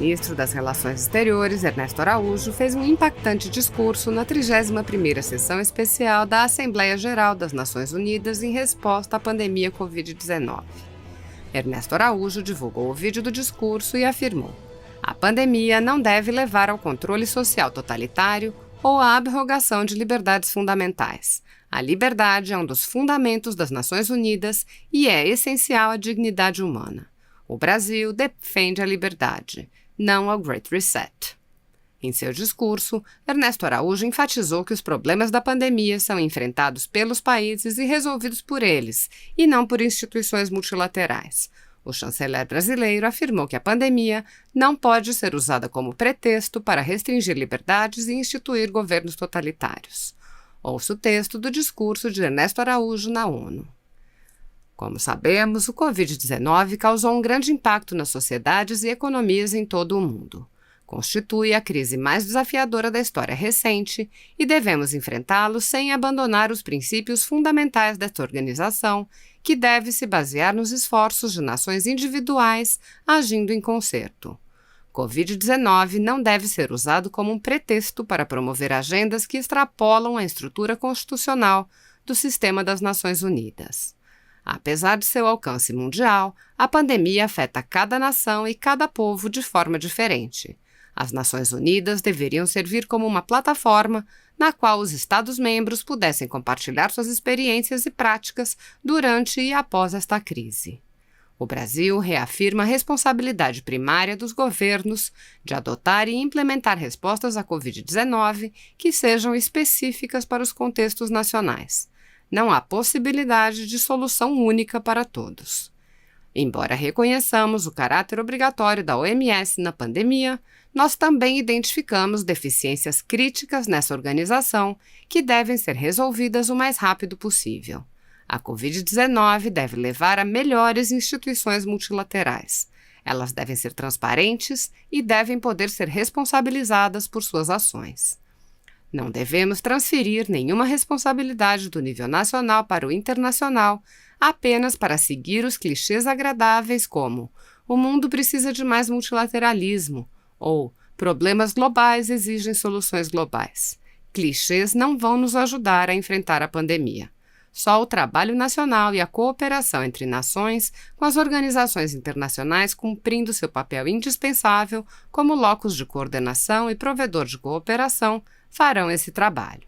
ministro das Relações Exteriores, Ernesto Araújo, fez um impactante discurso na 31ª sessão especial da Assembleia Geral das Nações Unidas em resposta à pandemia Covid-19. Ernesto Araújo divulgou o vídeo do discurso e afirmou: a pandemia não deve levar ao controle social totalitário ou à abrogação de liberdades fundamentais. A liberdade é um dos fundamentos das Nações Unidas e é essencial à dignidade humana. O Brasil defende a liberdade, não ao Great Reset. Em seu discurso, Ernesto Araújo enfatizou que os problemas da pandemia são enfrentados pelos países e resolvidos por eles, e não por instituições multilaterais. O chanceler brasileiro afirmou que a pandemia não pode ser usada como pretexto para restringir liberdades e instituir governos totalitários. Ouça o texto do discurso de Ernesto Araújo na ONU. Como sabemos, o Covid-19 causou um grande impacto nas sociedades e economias em todo o mundo. Constitui a crise mais desafiadora da história recente e devemos enfrentá-lo sem abandonar os princípios fundamentais desta organização, que deve se basear nos esforços de nações individuais agindo em concerto. Covid-19 não deve ser usado como um pretexto para promover agendas que extrapolam a estrutura constitucional do sistema das Nações Unidas. Apesar de seu alcance mundial, a pandemia afeta cada nação e cada povo de forma diferente. As Nações Unidas deveriam servir como uma plataforma na qual os Estados-membros pudessem compartilhar suas experiências e práticas durante e após esta crise. O Brasil reafirma a responsabilidade primária dos governos de adotar e implementar respostas à Covid-19 que sejam específicas para os contextos nacionais. Não há possibilidade de solução única para todos. Embora reconheçamos o caráter obrigatório da OMS na pandemia, nós também identificamos deficiências críticas nessa organização que devem ser resolvidas o mais rápido possível. A Covid-19 deve levar a melhores instituições multilaterais. Elas devem ser transparentes e devem poder ser responsabilizadas por suas ações. Não devemos transferir nenhuma responsabilidade do nível nacional para o internacional apenas para seguir os clichês agradáveis como o mundo precisa de mais multilateralismo ou problemas globais exigem soluções globais. Clichês não vão nos ajudar a enfrentar a pandemia. Só o trabalho nacional e a cooperação entre nações, com as organizações internacionais cumprindo seu papel indispensável como locus de coordenação e provedor de cooperação, farão esse trabalho.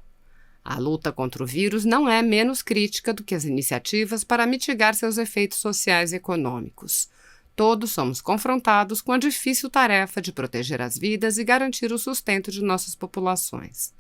A luta contra o vírus não é menos crítica do que as iniciativas para mitigar seus efeitos sociais e econômicos. Todos somos confrontados com a difícil tarefa de proteger as vidas e garantir o sustento de nossas populações.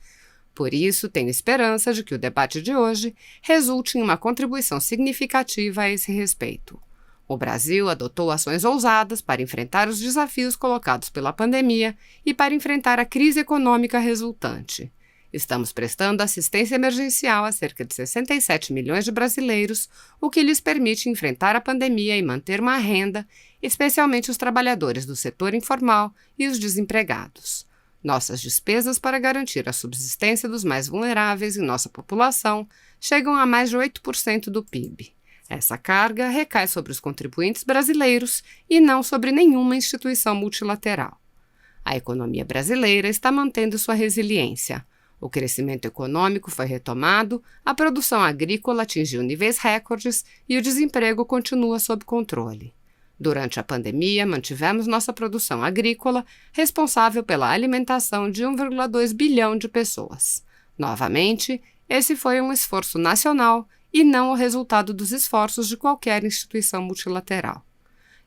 Por isso, tenho esperança de que o debate de hoje resulte em uma contribuição significativa a esse respeito. O Brasil adotou ações ousadas para enfrentar os desafios colocados pela pandemia e para enfrentar a crise econômica resultante. Estamos prestando assistência emergencial a cerca de 67 milhões de brasileiros, o que lhes permite enfrentar a pandemia e manter uma renda, especialmente os trabalhadores do setor informal e os desempregados. Nossas despesas para garantir a subsistência dos mais vulneráveis em nossa população chegam a mais de 8% do PIB. Essa carga recai sobre os contribuintes brasileiros e não sobre nenhuma instituição multilateral. A economia brasileira está mantendo sua resiliência. O crescimento econômico foi retomado, a produção agrícola atingiu níveis recordes e o desemprego continua sob controle. Durante a pandemia, mantivemos nossa produção agrícola, responsável pela alimentação de 1,2 bilhão de pessoas. Novamente, esse foi um esforço nacional e não o resultado dos esforços de qualquer instituição multilateral.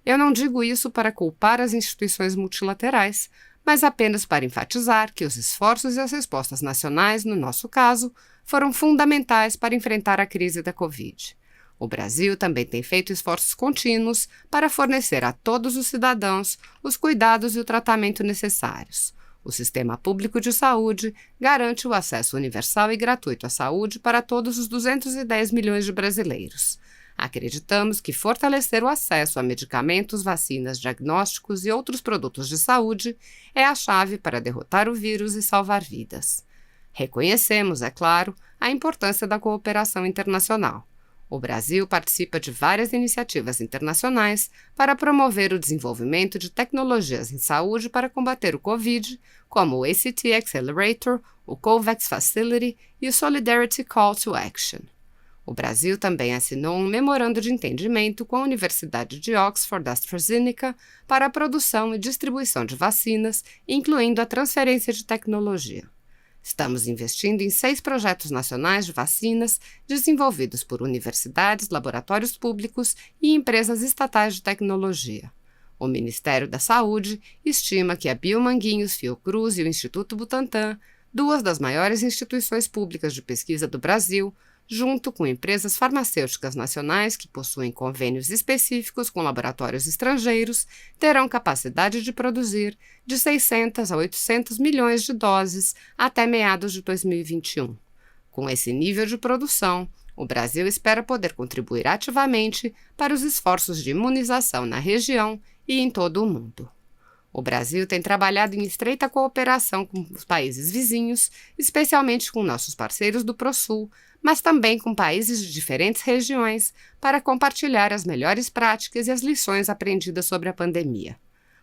Eu não digo isso para culpar as instituições multilaterais, mas apenas para enfatizar que os esforços e as respostas nacionais, no nosso caso, foram fundamentais para enfrentar a crise da Covid. O Brasil também tem feito esforços contínuos para fornecer a todos os cidadãos os cuidados e o tratamento necessários. O Sistema Público de Saúde garante o acesso universal e gratuito à saúde para todos os 210 milhões de brasileiros. Acreditamos que fortalecer o acesso a medicamentos, vacinas, diagnósticos e outros produtos de saúde é a chave para derrotar o vírus e salvar vidas. Reconhecemos, é claro, a importância da cooperação internacional. O Brasil participa de várias iniciativas internacionais para promover o desenvolvimento de tecnologias em saúde para combater o Covid, como o ACT Accelerator, o COVAX Facility e o Solidarity Call to Action. O Brasil também assinou um memorando de entendimento com a Universidade de Oxford AstraZeneca para a produção e distribuição de vacinas, incluindo a transferência de tecnologia. Estamos investindo em 6 projetos nacionais de vacinas desenvolvidos por universidades, laboratórios públicos e empresas estatais de tecnologia. O Ministério da Saúde estima que a Biomanguinhos Fiocruz e o Instituto Butantan, 2 das maiores instituições públicas de pesquisa do Brasil, junto com empresas farmacêuticas nacionais que possuem convênios específicos com laboratórios estrangeiros, terão capacidade de produzir de 600 a 800 milhões de doses até meados de 2021. Com esse nível de produção, o Brasil espera poder contribuir ativamente para os esforços de imunização na região e em todo o mundo. O Brasil tem trabalhado em estreita cooperação com os países vizinhos, especialmente com nossos parceiros do ProSul, mas também com países de diferentes regiões, para compartilhar as melhores práticas e as lições aprendidas sobre a pandemia.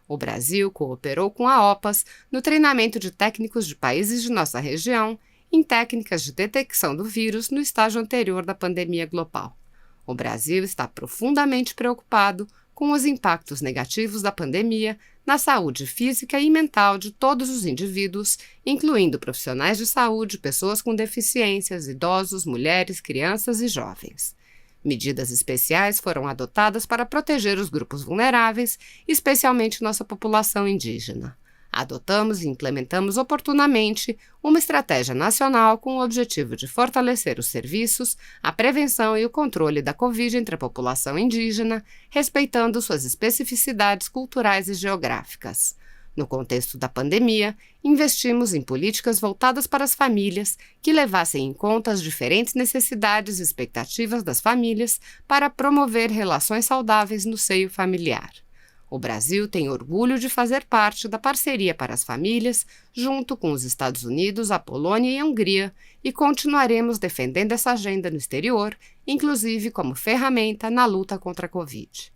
O Brasil cooperou com a OPAS no treinamento de técnicos de países de nossa região em técnicas de detecção do vírus no estágio anterior da pandemia global. O Brasil está profundamente preocupado com os impactos negativos da pandemia na saúde física e mental de todos os indivíduos, incluindo profissionais de saúde, pessoas com deficiências, idosos, mulheres, crianças e jovens. Medidas especiais foram adotadas para proteger os grupos vulneráveis, especialmente nossa população indígena. Adotamos e implementamos oportunamente uma estratégia nacional com o objetivo de fortalecer os serviços, a prevenção e o controle da Covid entre a população indígena, respeitando suas especificidades culturais e geográficas. No contexto da pandemia, investimos em políticas voltadas para as famílias que levassem em conta as diferentes necessidades e expectativas das famílias para promover relações saudáveis no seio familiar. O Brasil tem orgulho de fazer parte da Parceria para as Famílias, junto com os Estados Unidos, a Polônia e a Hungria, e continuaremos defendendo essa agenda no exterior, inclusive como ferramenta na luta contra a Covid.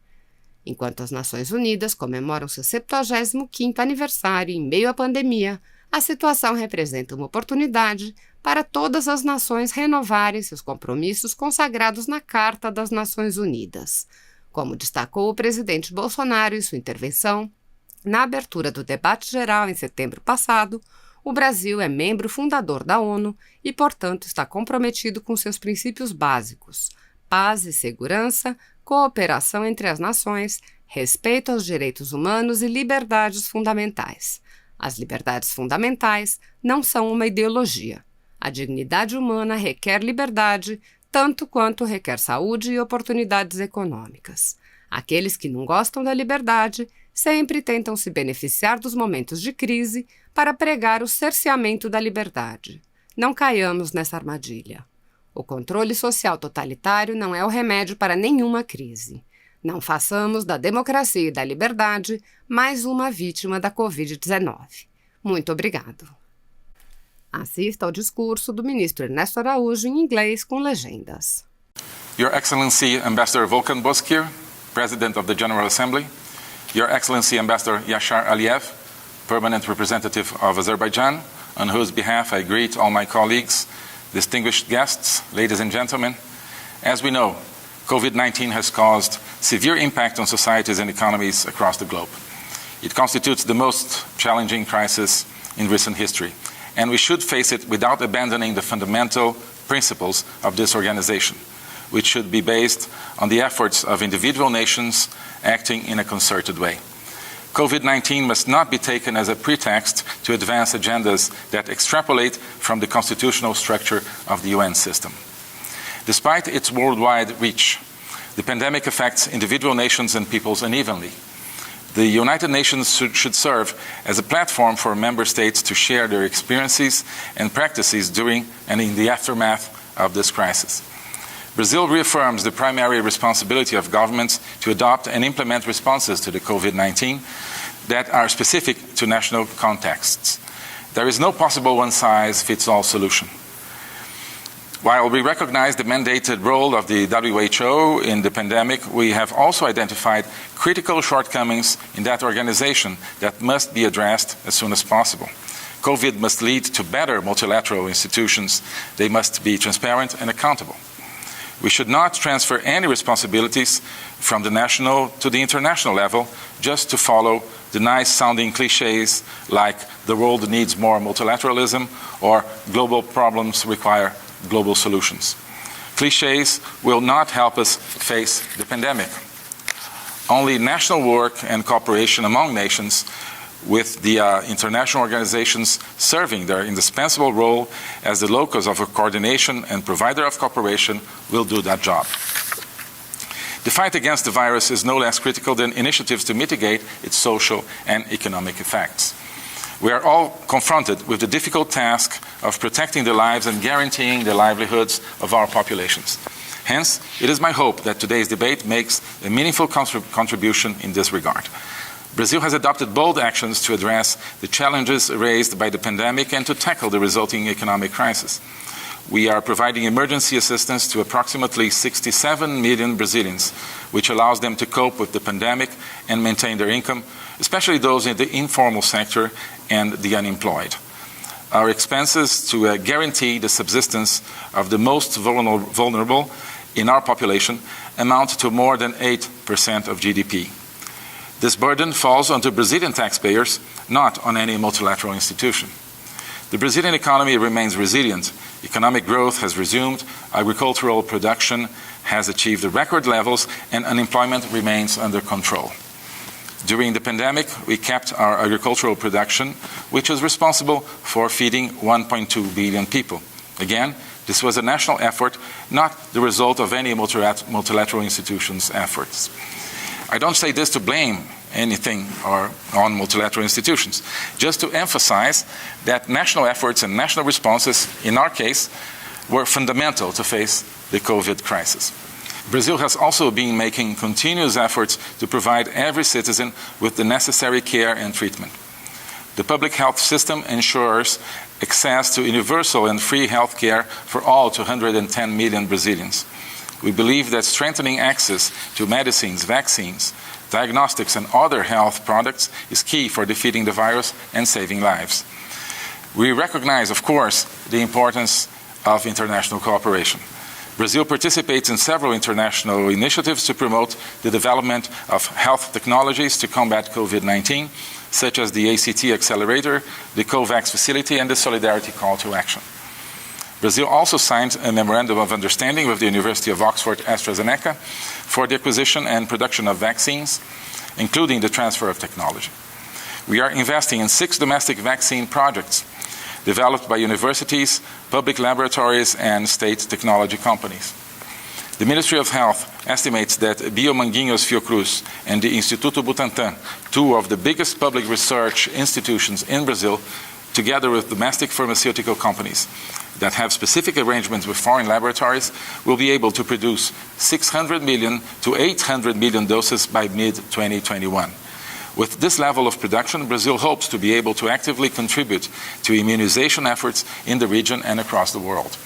Enquanto as Nações Unidas comemoram seu 75º aniversário em meio à pandemia, a situação representa uma oportunidade para todas as nações renovarem seus compromissos consagrados na Carta das Nações Unidas. Como destacou o presidente Bolsonaro em sua intervenção, na abertura do debate geral em setembro passado, o Brasil é membro fundador da ONU e, portanto, está comprometido com seus princípios básicos: paz e segurança, cooperação entre as nações, respeito aos direitos humanos e liberdades fundamentais. As liberdades fundamentais não são uma ideologia. A dignidade humana requer liberdade, tanto quanto requer saúde e oportunidades econômicas. Aqueles que não gostam da liberdade sempre tentam se beneficiar dos momentos de crise para pregar o cerceamento da liberdade. Não caiamos nessa armadilha. O controle social totalitário não é o remédio para nenhuma crise. Não façamos da democracia e da liberdade mais uma vítima da Covid-19. Muito obrigado. Assista ao discurso do ministro Ernesto Araújo em inglês com legendas. Your Excellency Ambassador Volkan Bozkir, President of the General Assembly, Your Excellency Ambassador Yashar Aliyev, Permanent Representative of Azerbaijan, on whose behalf I greet all my colleagues, distinguished guests, ladies and gentlemen. As we know, COVID-19 has caused severe impact on societies and economies across the globe. It constitutes the most challenging crisis in recent history, and we should face it without abandoning the fundamental principles of this organization, which should be based on the efforts of individual nations acting in a concerted way. COVID-19 must not be taken as a pretext to advance agendas that extrapolate from the constitutional structure of the UN system. Despite its worldwide reach, the pandemic affects individual nations and peoples unevenly. The United Nations should serve as a platform for member states to share their experiences and practices during and in the aftermath of this crisis. Brazil reaffirms the primary responsibility of governments to adopt and implement responses to the COVID-19 that are specific to national contexts. There is no possible one-size-fits-all solution. While we recognize the mandated role of the WHO in the pandemic, we have also identified critical shortcomings in that organization that must be addressed as soon as possible. COVID must lead to better multilateral institutions. They must be transparent and accountable. We should not transfer any responsibilities from the national to the international level just to follow the nice-sounding cliches like the world needs more multilateralism or global problems require global solutions. Cliches will not help us face the pandemic. Only national work and cooperation among nations with the international organizations serving their indispensable role as the locus of coordination and provider of cooperation will do that job. The fight against the virus is no less critical than initiatives to mitigate its social and economic effects. We are all confronted with the difficult task of protecting the lives and guaranteeing the livelihoods of our populations. Hence, it is my hope that today's debate makes a meaningful contribution in this regard. Brazil has adopted bold actions to address the challenges raised by the pandemic and to tackle the resulting economic crisis. We are providing emergency assistance to approximately 67 million Brazilians, which allows them to cope with the pandemic and maintain their income, especially those in the informal sector and the unemployed. Our expenses to guarantee the subsistence of the most vulnerable in our population amount to more than 8% of GDP. This burden falls onto Brazilian taxpayers, not on any multilateral institution. The Brazilian economy remains resilient. Economic growth has resumed, agricultural production has achieved record levels, and unemployment remains under control. During the pandemic, we kept our agricultural production, which is responsible for feeding 1.2 billion people. Again, this was a national effort, not the result of any multilateral institutions' efforts. I don't say this to blame anything on multilateral institutions, just to emphasize that national efforts and national responses, in our case, were fundamental to face the COVID crisis. Brazil has also been making continuous efforts to provide every citizen with the necessary care and treatment. The public health system ensures access to universal and free health care for all 210 million Brazilians. We believe that strengthening access to medicines, vaccines, diagnostics, and other health products is key for defeating the virus and saving lives. We recognize, of course, the importance of international cooperation. Brazil participates in several international initiatives to promote the development of health technologies to combat COVID-19, such as the ACT Accelerator, the COVAX Facility, and the Solidarity Call to Action. Brazil also signed a memorandum of understanding with the University of Oxford AstraZeneca for the acquisition and production of vaccines, including the transfer of technology. We are investing in 6 domestic vaccine projects developed by universities, public laboratories, and state technology companies. The Ministry of Health estimates that Biomanguinhos Fiocruz and the Instituto Butantan, 2 of the biggest public research institutions in Brazil, together with domestic pharmaceutical companies that have specific arrangements with foreign laboratories, will be able to produce 600 million to 800 million doses by mid-2021. With this level of production, Brazil hopes to be able to actively contribute to immunization efforts in the region and across the world.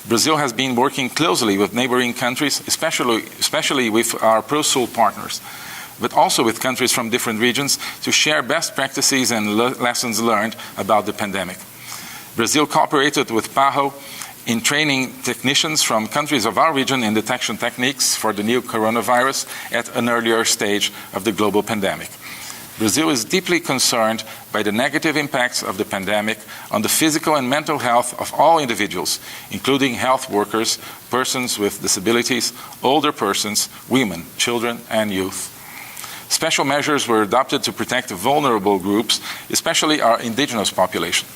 Brazil has been working closely with neighboring countries, especially with our Pro-Sul partners, but also with countries from different regions to share best practices and lessons learned about the pandemic. Brazil cooperated with PAHO in training technicians from countries of our region in detection techniques for the new coronavirus at an earlier stage of the global pandemic. Brazil is deeply concerned by the negative impacts of the pandemic on the physical and mental health of all individuals, including health workers, persons with disabilities, older persons, women, children, and youth. Special measures were adopted to protect vulnerable groups, especially our indigenous population.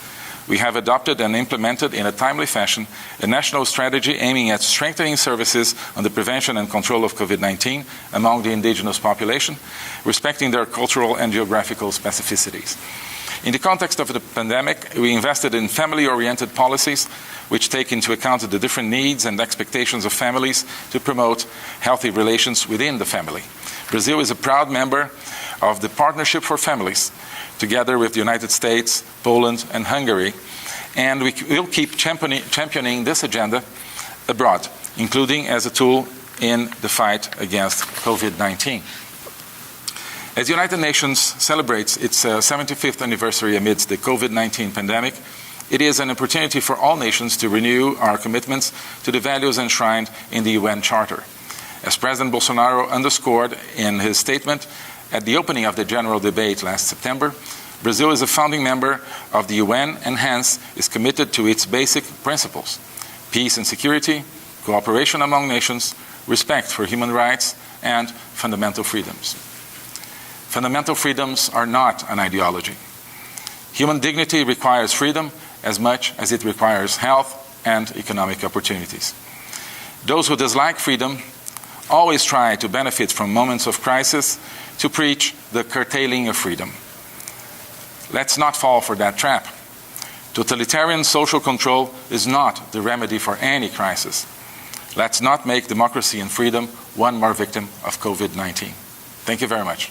We have adopted and implemented in a timely fashion a national strategy aiming at strengthening services on the prevention and control of COVID-19 among the indigenous population, respecting their cultural and geographical specificities. In the context of the pandemic, we invested in family-oriented policies which take into account the different needs and expectations of families to promote healthy relations within the family. Brazil is a proud member of the Partnership for Families, together with the United States, Poland, and Hungary, and we will keep championing this agenda abroad, including as a tool in the fight against COVID-19. As the United Nations celebrates its 75th anniversary amidst the COVID-19 pandemic, it is an opportunity for all nations to renew our commitments to the values enshrined in the UN Charter. As President Bolsonaro underscored in his statement at the opening of the general debate last September, Brazil is a founding member of the UN and hence is committed to its basic principles: peace and security, cooperation among nations, respect for human rights, and fundamental freedoms. Fundamental freedoms are not an ideology. Human dignity requires freedom as much as it requires health and economic opportunities. Those who dislike freedom always try to benefit from moments of crisis to preach the curtailing of freedom. Let's not fall for that trap. Totalitarian social control is not the remedy for any crisis. Let's not make democracy and freedom one more victim of COVID-19. Thank you very much.